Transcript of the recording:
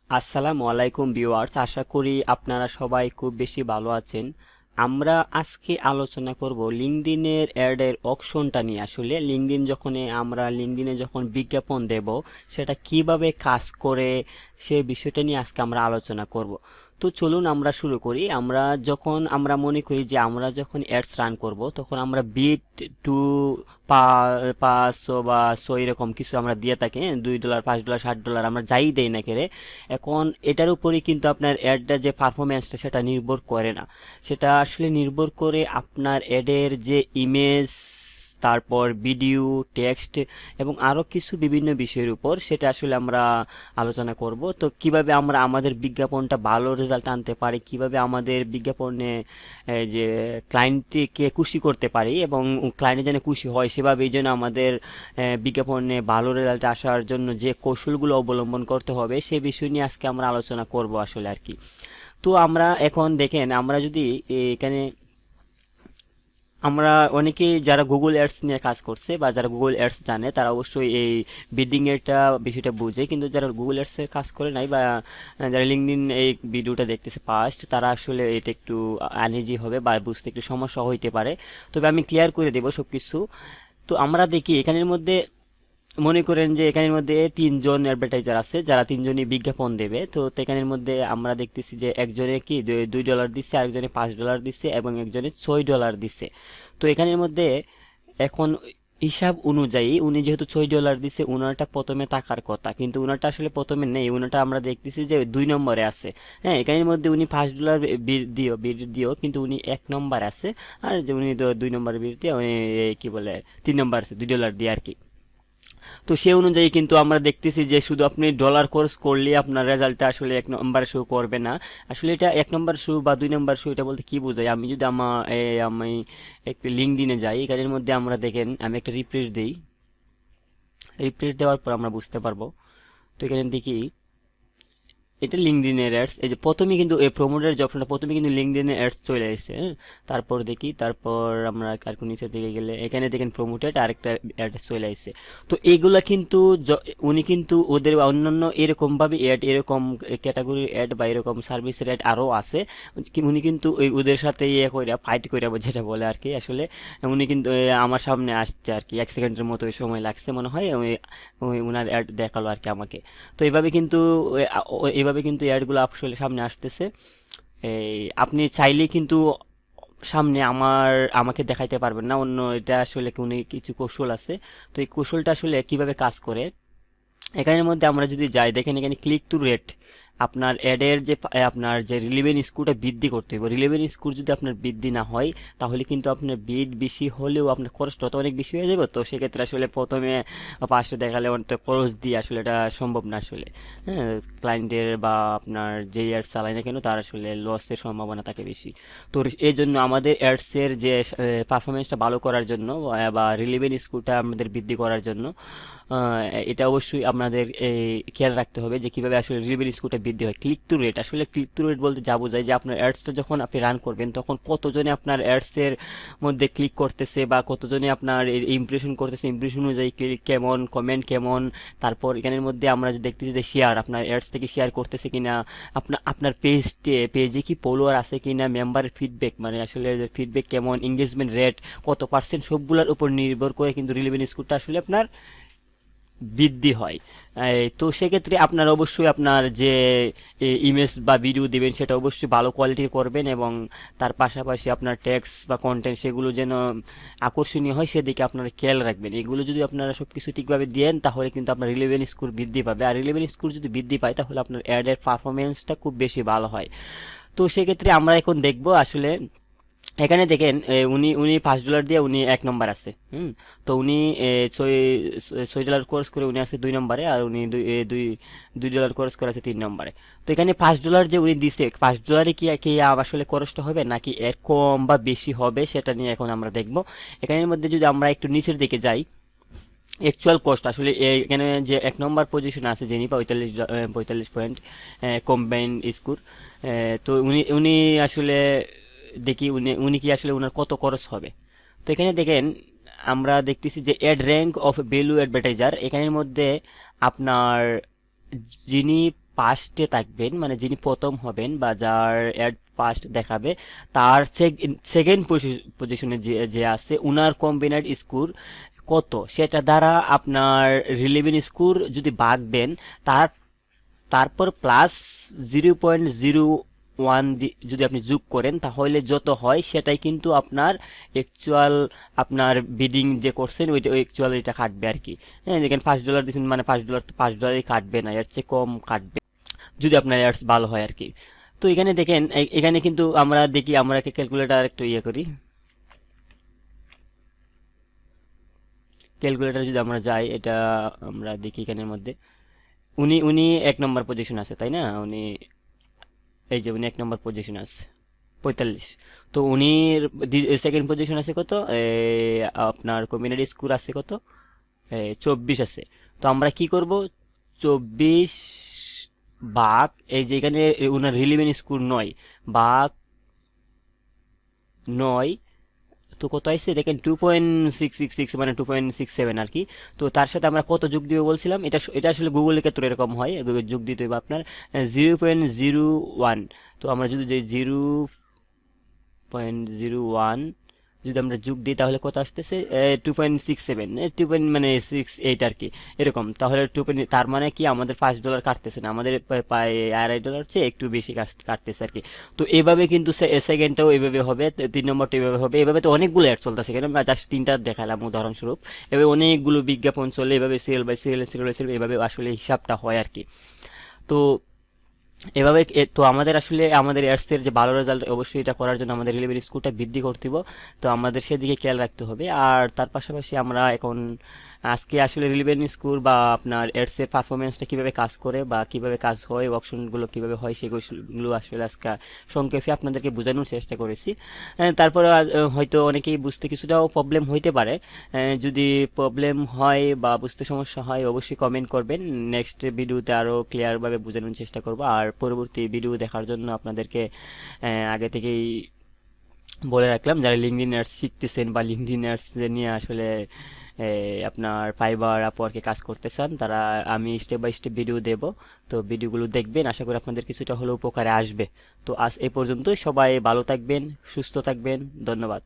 আসসালামু আলাইকুম ভিউয়ার্স, আশা করি আপনারা সবাই খুব বেশি ভালো আছেন। আমরা আজকে আলোচনা করব লিঙ্কডইনের অ্যাডের অপশনটা নিয়ে। আসলে লিঙ্কডইনে যখন বিজ্ঞাপন দেব সেটা কিভাবে কাজ করে সে বিষয়টা নিয়ে আজকে আমরা আলোচনা করব। তো চলুন আমরা শুরু করি। যখন আমরা মনে করি যে আমরা যখন অ্যাডস রান করব তখন আমরা বিট টু 500 বা 100 এরকম কিছু আমরা দিয়ে থাকি, $2, $5, $60 আমরা যাই দেই না কেরে। এখন এটার উপরেই কিন্তু আপনার অ্যাডটা যে পারফরমেন্সটা সেটা নির্ভর করে না, সেটা আসলে নির্ভর করে আপনার অ্যাডের যে ইমেজ, তারপর ভিডিও, টেক্সট এবং আরও কিছু বিভিন্ন বিষয়ের উপর। সেটা আসলে আমরা আলোচনা করব। তো কিভাবে আমরা আমাদের বিজ্ঞাপনটা ভালো রেজাল্ট আনতে পারি, কিভাবে আমাদের বিজ্ঞাপনে যে ক্লায়েন্টকে খুশি করতে পারি এবং ক্লায়েন্ট যেন খুশি হয় সেভাবেই যেন আমাদের বিজ্ঞাপনে ভালো রেজাল্ট আসার জন্য যে কৌশলগুলো অবলম্বন করতে হবে সে বিষয় নিয়ে আজকে আমরা আলোচনা করব আসলে আর কি। তো আমরা এখন দেখেন, আমরা যদি এখানে আমরা অনেকেই যারা গুগল অ্যাডস নিয়ে কাজ করছে বা যারা গুগল অ্যাডস জানে তারা অবশ্যই এই বিডিং এরটা বিষয়টা বুঝে, কিন্তু যারা গুগল অ্যাডস এর কাজ করে নাই বা যারা লিঙ্কডইন এই ভিডিওটা দেখতেছে ফার্স্ট, তারা আসলে এটা একটু আনইজি হবে বা বুঝতে একটু সমস্যা হইতে পারে। তবে আমি ক্লিয়ার করে দেবো সবকিছু। তো আমরা দেখি এখানের মধ্যে, মনে করেন যে এখানের মধ্যে তিনজন অ্যাডভার্টাইজার আছে যারা তিনজনই বিজ্ঞাপন দেবে। তো এখানের মধ্যে আমরা দেখতেছি যে একজনে কি $2 দিচ্ছে, আরেকজনে $5 দিচ্ছে এবং একজনে $6 দিচ্ছে। তো এখানের মধ্যে এখন হিসাব অনুযায়ী উনি যেহেতু $6 দিচ্ছে, উনারটা প্রথমে টাকার কথা, কিন্তু উনারটা আসলে প্রথমে নেই, উনারটা আমরা দেখতেছি যে 2 নম্বরে আছে। হ্যাঁ, এখানের মধ্যে উনি $5 বিল দিও কিন্তু উনি 1 নম্বর আছে। আর যে উনি 2 নম্বরের বিল দিয়ে উনি কি বলে 3 নম্বর আছে $2 দিয়ে আর কি। তো সে অনুযায়ী কিন্তু আমরা দেখতেছি যে শুধু আপনি ডলার কোর্স করলে আপনার রেজাল্টটা আসলে 1 নম্বর শো করবে না। আসলে এটা 1 নম্বর শো বা 2 নম্বর শো এটা বলতে কি বোঝায়, আমি যদি আমি একটি লিঙ্কডইনে যাই, এখানের মধ্যে আমরা দেখেন আমি একটা রিফ্রেশ দিই। রিফ্রেশ দেওয়ার পর আমরা বুঝতে পারবো। তো এখানে দেখি এটা লিঙ্কডইনের অ্যাডস। এই যে প্রথমে কিন্তু এই প্রমোটের যে অপশনটা, প্রথমে কিন্তু লিঙ্কডইনের অ্যাডস চলে আসছে, হ্যাঁ। তারপর দেখি, তারপর আমরা আর একটু নিচের দিকে গেলে এখানে দেখেন প্রমোটেড আরেকটা অ্যাডস চলে আসছে। তো এইগুলা কিন্তু উনি কিন্তু ওদের অন্যান্য এরকম ভাবে অ্যাড, এরকম ক্যাটাগরির অ্যাড বা এরকম সার্ভিসের অ্যাড আরও আছে। উনি কিন্তু ওদের সাথে ইয়ে করে ফাইট করে যেটা বলে আর কি। আসলে উনি কিন্তু আমার সামনে আসছে আর কি, 1 সেকেন্ডের মতো সময় লাগছে মনে হয়, উনার অ্যাড দেখালো আর কি আমাকে। তো এইভাবে কিন্তু অ্যাডগুলো আসলে সামনে আসতেছে। আপনি চাইলেই কিন্তু সামনে আমাকে দেখাইতে পারবেন না অন্য, এটা আসলে কোনো কিছু কৌশল আছে। তো এই কৌশলটা আসলে কিভাবে কাজ করে এখানের মধ্যে আমরা যদি যাই, দেখেন এখানে ক্লিক টু রেট, আপনার অ্যাডের যে আপনার যে রিলেভেন্ট স্কোরটা বৃদ্ধি করতে হবে। রিলেভেন্ট স্কোর যদি আপনার বৃদ্ধি না হয় তাহলে কিন্তু আপনার বিড বেশি হলেও আপনার খরচটা তো অনেক বেশি হয়ে যাবে। তো সেক্ষেত্রে আসলে প্রথমে পাঁচটা দেখালে অনেকটা খরচ দিয়ে আসলে এটা সম্ভব না আসলে। হ্যাঁ, ক্লায়েন্টের বা আপনার যে অ্যাডস চালায় না কেন তার আসলে লসের সম্ভাবনা থাকে বেশি। তো এই জন্য আমাদের অ্যাডসের যে পারফরমেন্সটা ভালো করার জন্য বা রিলেভেন্ট স্কোরটা আমাদের বৃদ্ধি করার জন্য এটা অবশ্যই আপনাদের খেয়াল রাখতে হবে যে কিভাবে আসলে রিলেভেন্ট স্কোরটা বৃদ্ধি হয়। ক্লিক টু রেট, আসলে ক্লিক টু রেট বলতে যা বোঝায় যে আপনার অ্যাডসটা যখন আপনি রান করবেন তখন কতজনে আপনার অ্যাডসের মধ্যে ক্লিক করতেছে বা কতজনে আপনার ইমপ্রেশন করতেছে, ইমপ্রেশন অনুযায়ী ক্লিক কেমন, কমেন্ট কেমন। তারপর এখানের মধ্যে আমরা যে দেখতেছি যে শেয়ার, আপনার অ্যাডস থেকে শেয়ার করতেছে কিনা, আপনার পেজে কি ফলোয়ার আছে কিনা, মেম্বারের ফিডব্যাক মানে আসলে ফিডব্যাক কেমন, এঙ্গেজমেন্ট রেট কত পার্সেন্ট, সবগুলোর উপর নির্ভর করে কিন্তু রিলেভেন্ট স্কোরটা আসলে আপনার বৃদ্ধি হয়। তো সেক্ষেত্রে আপনার অবশ্যই আপনার যে ইমেজ বা ভিডিও দিবেন সেটা অবশ্যই ভালো কোয়ালিটির করবেন এবং তার পাশাপাশি আপনার টেক্সট বা কন্টেন্ট সেগুলো যেন আকর্ষণীয় হয় সেদিকে আপনারা খেয়াল রাখবেন। এগুলো যদি আপনারা সব কিছু ঠিকভাবে দেন তাহলে কিন্তু আপনার রিলেভেন্ট স্কোর বৃদ্ধি পাবে, আর রিলেভেন্ট স্কোর যদি বৃদ্ধি পায় তাহলে আপনার অ্যাডের পারফরমেন্সটা খুব বেশি ভালো হয়। তো সেক্ষেত্রে আমরা এখন দেখব আসলে এখানে দেখেন উনি উনি $5 দিয়ে উনি 1 নম্বর আছে। তো উনি এ, ছয় $6 কোর্স করে উনি আছে 2 নম্বরে, আর উনি দুই ডলার কোর্স করে আছে 3 নম্বরে। তো এখানে $5 যে উনি দিছে, $5 কি কি আসলে খরচটা হবে নাকি এর কম বা বেশি হবে সেটা নিয়ে এখন আমরা দেখব। এখানের মধ্যে যদি আমরা একটু নিচের দিকে যাই, অ্যাকচুয়াল কস্ট আসলে এখানে যে 1 নম্বর পজিশন আছে যিনি 45 পয়েন্ট কম্বাইন স্কোর। তো উনি উনি আসলে দেখি উনি উনি কি আসলে উনার কত খরচ হবে। তো এখানে দেখেন আমরা দেখতেছি যে ad rank of value advertiser, এখানের মধ্যে আপনার যিনি পাস্টে থাকবেন, মানে যিনি প্রথম হবেন বা যার অ্যাড ফার্স্ট দেখাবে, তার সেকেন্ড পজিশনে যে যে আছে উনার কম্বিনেড স্কোর কত, সেটা দ্বারা আপনার রিলেভেন স্কোর যদি ভাগ দেন, তার তারপর প্লাস 0.01 যদি আপনি যোগ করেন, তাহলে যত হয় সেটাই কিন্তু আপনার অ্যাকচুয়াল, আপনার বিডিং যে করছেন ওইটা অ্যাকচুয়াল এটা কাটবে আর কি। হ্যাঁ, যেখানে $5 দিচ্ছেন মানে $5 তো $5 কাটবে না, এর চেয়ে কম কাটবে যদি আপনার অ্যাডস ভালো হয় আর কি। তো এখানে দেখেন, এখানে কিন্তু আমরা দেখি, আমরা ক্যালকুলেটার একটু ইয়ে করি, ক্যালকুলেটার যদি আমরা যাই, এটা আমরা দেখি এখানের মধ্যে উনি উনি 1 নম্বর পজিশন আছে, তাই না? উনি, এই যে উনি 1 নম্বর পজিশন আছে 45। তো উনি সেকেন্ড পজিশন আছে কত, আপনার কম্বিনেড স্কোর আছে কত, 24 আছে। তো আমরা কি করব, 24 ভাগ, এই যে এখানে উনার রিলিভেন স্কোর 9 ভাগ 9, তো কত আসছে দেখেন, 2.666, মানে 2.67 আর কি। তো তার সাথে আমরা কত যোগ দিব বলছিলাম, এটা আসলে গুগলের ক্ষেত্রে এরকম হয়, যোগ দিতে হবে আপনার 0.01। তো আমরা যদি 0.01 যদি আমরা যোগ দিই, তাহলে কত আসতেছে, 2.67, মানে 68 আর কি, এরকম। তাহলে তার মানে কি, আমাদের $5 কাটতেছে না, আমাদের প্রায় $2.5 চেয়ে একটু বেশি কাটতেছে আর কি। তো এভাবে কিন্তু সেকেন্ডটাও এভাবে হবে, 3 নম্বরটা এভাবে হবে, এভাবে তো অনেকগুলো অ্যাড চলতেছে, এখানে আমরা জাস্ট 3টা দেখালাম উদাহরণস্বরূপ। এভাবে অনেকগুলো বিজ্ঞাপন চলে, এভাবে serial by serial, serial by serial, এভাবে আসলে হিসাবটা হয় আর কি। তো এভাবে তো আমাদের আসলে আমাদের অ্যাডস এর যে ভালো রেজাল্ট, অবশ্যই এটা করার জন্য আমাদের রিলেভেন্ট স্কোরটা বৃদ্ধি করতে হবে। তো আমাদের সেদিকে খেয়াল রাখতে হবে। আর তার পাশাপাশি আমরা এখন আজকে আসলে রিলেভেন্ট স্কোর বা আপনার অ্যাডস এর পারফরমেন্সটা কিভাবে কাজ করে বা কিভাবে কাজ হয়, অপশনগুলো কিভাবে হয়, সেগুলো আসলে আজকে সংক্ষেপে আপনাদেরকে বোঝানোর চেষ্টা করেছি। তারপরে হয়তো অনেকেই বুঝতে কিছুটাও প্রবলেম হইতে পারে। যদি প্রবলেম হয় বা বুঝতে সমস্যা হয়, অবশ্যই কমেন্ট করবেন, নেক্সট ভিডিওতে আরও ক্লিয়ারভাবে বোঝানোর চেষ্টা করব। আর পরবর্তী ভিডিও দেখার জন্য আপনাদেরকে আগে থেকেই বলে রাখলাম, যারা লিঙ্কডইন অ্যাডস শিখতেছেন বা লিঙ্কডইন অ্যাডস নিয়ে আসলে আপনার ফাইবার আপওয়ার্কে কাজ করতে চান, তারা আমি স্টেপ বাই স্টেপ ভিডিও দেব। তো ভিডিওগুলো দেখবেন, আশা করি আপনাদের কিছুটা হলেও উপকারে আসবে। তো আজ এই পর্যন্তই, সবাই ভালো থাকবেন, সুস্থ থাকবেন, ধন্যবাদ।